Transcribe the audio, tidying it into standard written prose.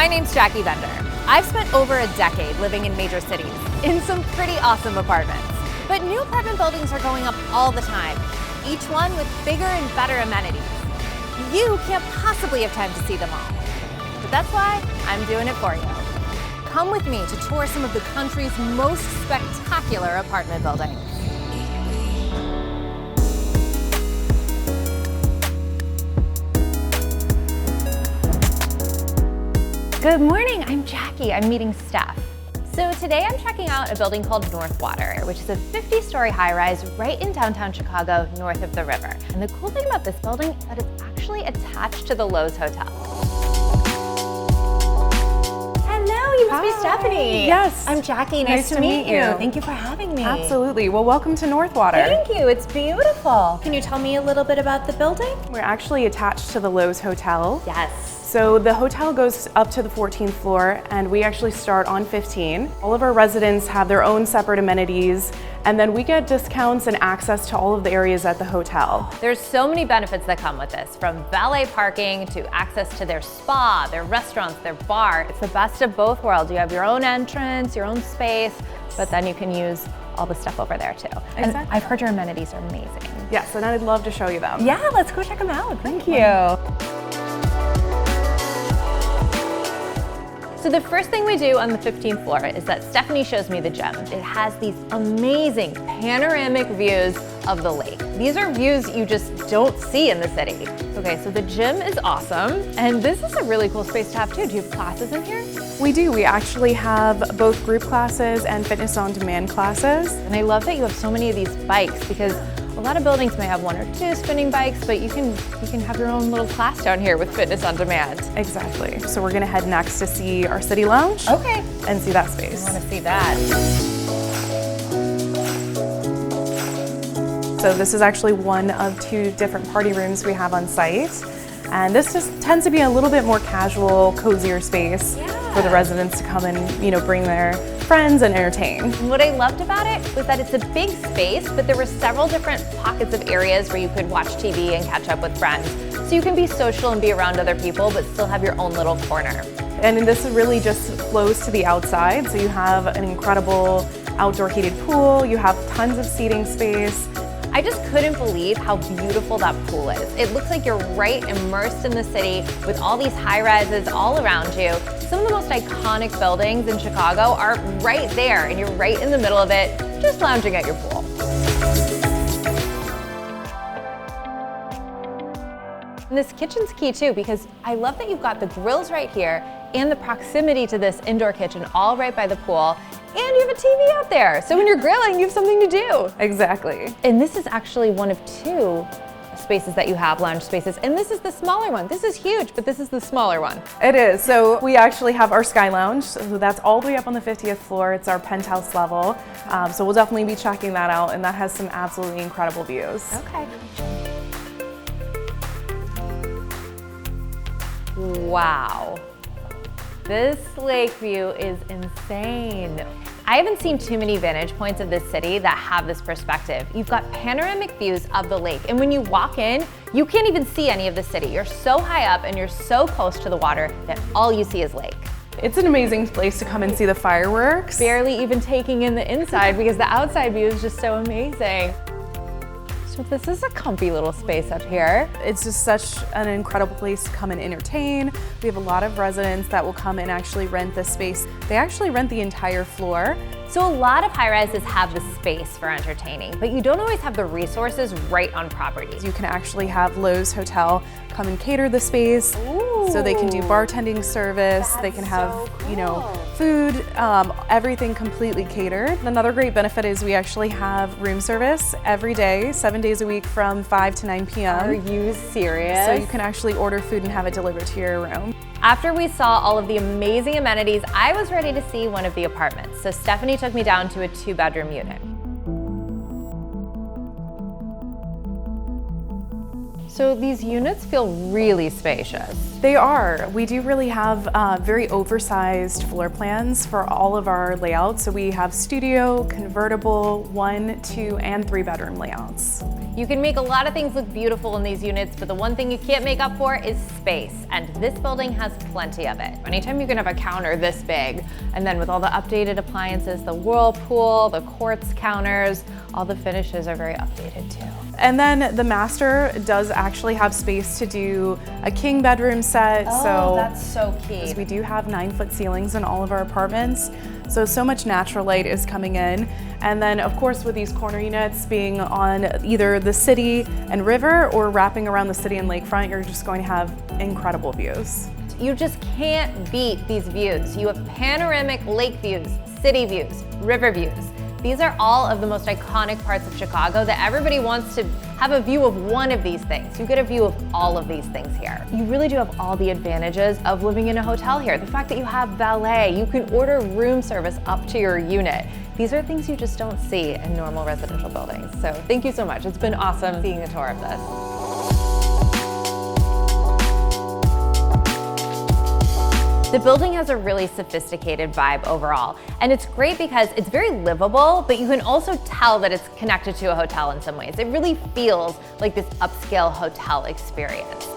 My name's Jackie Bender. I've spent over a decade living in major cities in some pretty awesome apartments. But new apartment buildings are going up all the time, each one with bigger and better amenities. You can't possibly have time to see them all. But that's why I'm doing it for you. Come with me to tour some of the country's most spectacular apartment buildings. Good morning, I'm Jackie. I'm meeting Steph. So today I'm checking out a building called Northwater, which is a 50-story high-rise right in downtown Chicago, north of the river. And the cool thing about this building is that it's actually attached to the Loews Hotel. Hello, you must be Stephanie. Yes. I'm Jackie, nice to meet you. Thank you for having me. Absolutely, well, welcome to Northwater. Thank you, it's beautiful. Can you tell me a little bit about the building? We're actually attached to the Loews Hotel. Yes. So the hotel goes up to the 14th floor and we actually start on 15. All of our residents have their own separate amenities and then we get discounts and access to all of the areas at the hotel. There's so many benefits that come with this, from valet parking to access to their spa, their restaurants, their bar. It's the best of both worlds. You have your own entrance, your own space, but then you can use all the stuff over there too. And exactly. I've heard your amenities are amazing. Yes, and I'd love to show you them. Yeah, let's go check them out. Thank you. So the first thing we do on the 15th floor is that Stephanie shows me the gym. It has these amazing panoramic views of the lake. These are views you just don't see in the city. Okay, so the gym is awesome. And this is a really cool space to have too. Do you have classes in here? We do. We actually have both group classes and fitness on demand classes. And I love that you have so many of these bikes because a lot of buildings may have one or two spinning bikes, but you can have your own little class down here with fitness on demand. Exactly. So we're gonna head next to see our city lounge. Okay. And see that space. I want to see that. So this is actually one of two different party rooms we have on site. And this just tends to be a little bit more casual, cozier space for the residents to come and, bring their friends and entertain. And what I loved about it was that it's a big space, but there were several different pockets of areas where you could watch TV and catch up with friends. So you can be social and be around other people, but still have your own little corner. And this really just flows to the outside. So you have an incredible outdoor heated pool, you have tons of seating space. I just couldn't believe how beautiful that pool is. It looks like you're right immersed in the city with all these high rises all around you. Some of the most iconic buildings in Chicago are right there and you're right in the middle of it, just lounging at your pool. And this kitchen's key too, because I love that you've got the grills right here and the proximity to this indoor kitchen all right by the pool. And you have a TV out there. So when you're grilling, you have something to do. Exactly. And this is actually one of two spaces that you have, lounge spaces. And this is the smaller one. This is huge, but this is the smaller one. It is. So we actually have our Sky Lounge. So that's all the way up on the 50th floor. It's our penthouse level. So we'll definitely be checking that out. And that has some absolutely incredible views. Okay. Wow. This lake view is insane. I haven't seen too many vantage points of this city that have this perspective. You've got panoramic views of the lake, and when you walk in, you can't even see any of the city. You're so high up and you're so close to the water that all you see is lake. It's an amazing place to come and see the fireworks. Barely even taking in the inside because the outside view is just so amazing. So this is a comfy little space up here. It's just such an incredible place to come and entertain. We have a lot of residents that will come and actually rent this space. They actually rent the entire floor. So a lot of high-rises have the space for entertaining, but you don't always have the resources right on property. You can actually have Loews Hotel come and cater the space. Ooh. So they can do bartending service, they can have, food, everything completely catered. Another great benefit is we actually have room service every day, 7 days a week from 5 to 9 p.m. Are you serious? So you can actually order food and have it delivered to your room. After we saw all of the amazing amenities, I was ready to see one of the apartments. So Stephanie took me down to a 2-bedroom unit. So these units feel really spacious. They are. We do really have very oversized floor plans for all of our layouts. So we have studio, convertible, 1, 2, and 3 bedroom layouts. You can make a lot of things look beautiful in these units, but the one thing you can't make up for is space, and this building has plenty of it. Anytime you can have a counter this big, and then with all the updated appliances, the whirlpool, the quartz counters, all the finishes are very updated too. And then the master does actually have space to do a king bedroom set. Oh, that's so key. Because we do have 9-foot ceilings in all of our apartments. So much natural light is coming in. And then of course with these corner units being on either the city and river or wrapping around the city and lakefront, you're just going to have incredible views. You just can't beat these views. You have panoramic lake views, city views, river views. These are all of the most iconic parts of Chicago that everybody wants to have a view of one of these things. You get a view of all of these things here. You really do have all the advantages of living in a hotel here. The fact that you have valet, you can order room service up to your unit. These are things you just don't see in normal residential buildings. So thank you so much. It's been awesome seeing a tour of this. The building has a really sophisticated vibe overall, and it's great because it's very livable, but you can also tell that it's connected to a hotel in some ways. It really feels like this upscale hotel experience.